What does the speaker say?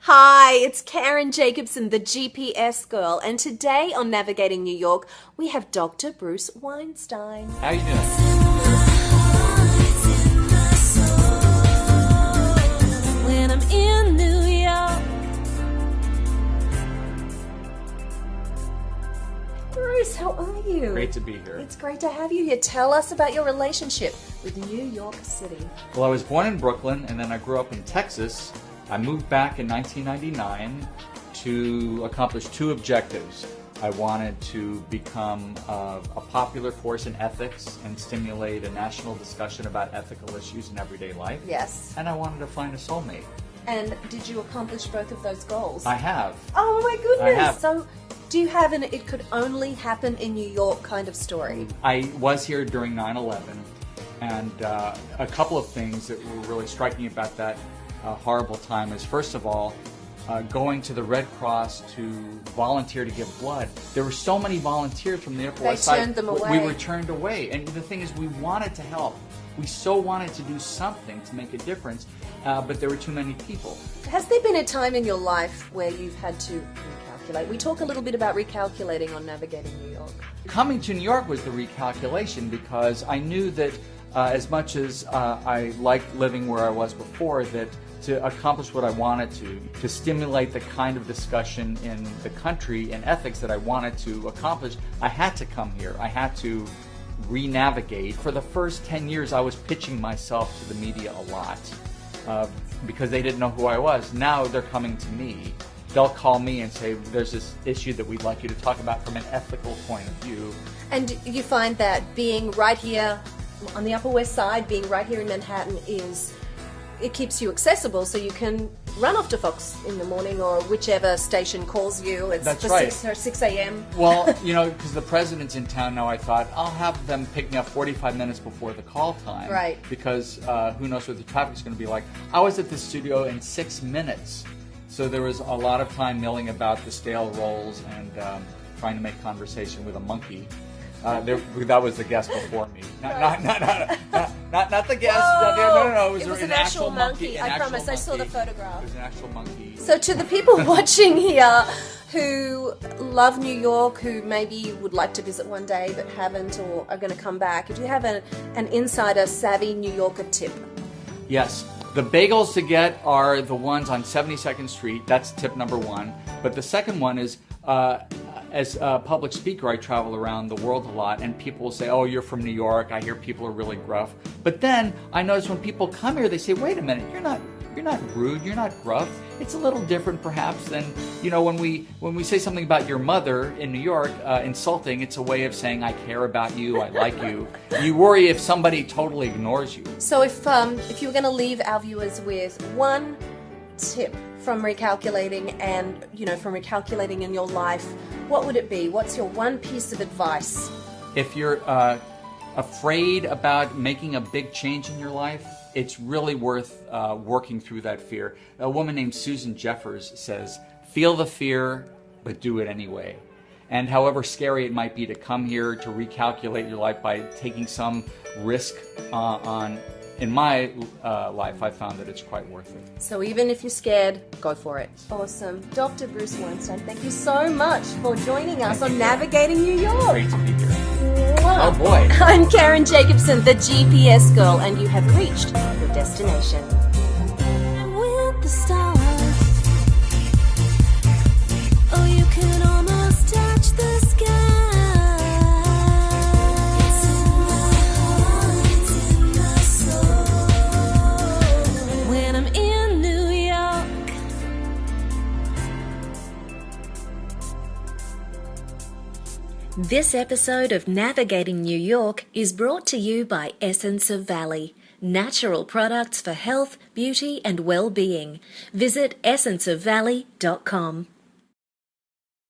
Hi, it's Karen Jacobsen, the GPS girl, and today on Navigating New York, we have Dr. Bruce Weinstein. How are you doing? When I'm in New York. Bruce, how are you? Great to be here. It's great to have you here. Tell us about your relationship with New York City. Well, I was born in Brooklyn, and then I grew up in Texas. I moved back in 1999 to accomplish two objectives. I wanted to become a popular force in ethics and stimulate a national discussion about ethical issues in everyday life. Yes. And I wanted to find a soulmate. And did you accomplish both of those goals? I have. Oh my goodness! I have. So, do you have an "it could only happen in New York" kind of story? I was here during 9/11, and a couple of things that were really striking about that horrible time is, first of all, going to the Red Cross to volunteer to give blood. There were so many volunteers from the airport. They turned them away. We were turned away. And the thing is, we wanted to help. We so wanted to do something to make a difference, but there were too many people. Has there been a time in your life where you've had to recalculate? We talk a little bit about recalculating on Navigating New York. Coming to New York was the recalculation, because I knew that as much as I liked living where I was before, that to accomplish what I wanted to stimulate the kind of discussion in the country and ethics that I wanted to accomplish, I had to come here. I had to re-navigate. For the first 10 years, I was pitching myself to the media a lot because they didn't know who I was. Now they're coming to me. They'll call me and say, there's this issue that we'd like you to talk about from an ethical point of view. And you find that being right here on the Upper West Side, being right here in Manhattan, it keeps you accessible, so you can run off to Fox in the morning or whichever station calls you. It's That's for right. 6 a.m. Well, because the president's in town now, I thought I'll have them pick me up 45 minutes before the call time. Right. Because who knows what the traffic's going to be like. I was at the studio in 6 minutes. So there was a lot of time milling about the stale rolls and trying to make conversation with a monkey. That was the guest before me. Not the guest. No. It was an actual monkey. I promise. I saw the photograph. It was an actual monkey. So to the people watching here who love New York, who maybe would like to visit one day but haven't or are going to come back, if you have an insider savvy New Yorker tip. Yes. The bagels to get are the ones on 72nd Street. That's tip number one. But the second one is, as a public speaker, I travel around the world a lot, and people will say, oh, you're from New York. I hear people are really gruff. But then I notice when people come here, they say, wait a minute, you're not rude, you're not gruff. It's a little different perhaps than, when we say something about your mother in New York, insulting, it's a way of saying I care about you, I like you. You worry if somebody totally ignores you. So if you were going to leave our viewers with one tip from recalculating and, from recalculating in your life, what would it be? What's your one piece of advice? If you're afraid about making a big change in your life, it's really worth working through that fear. A woman named Susan Jeffers says, feel the fear, but do it anyway. And however scary it might be to come here to recalculate your life by taking some risk in my life, I found that it's quite worth it. So even if you're scared, go for it. Awesome. Dr. Bruce Weinstein, thank you so much for joining us on Navigating New York. Great to be here. Mwah. Oh boy. I'm Karen Jacobsen, the GPS girl, and you have reached your destination. And with the stars, oh, you can almost touch the sky. This episode of Navigating New York is brought to you by Essence of Valley, natural products for health, beauty, and well-being. Visit essenceofvalley.com.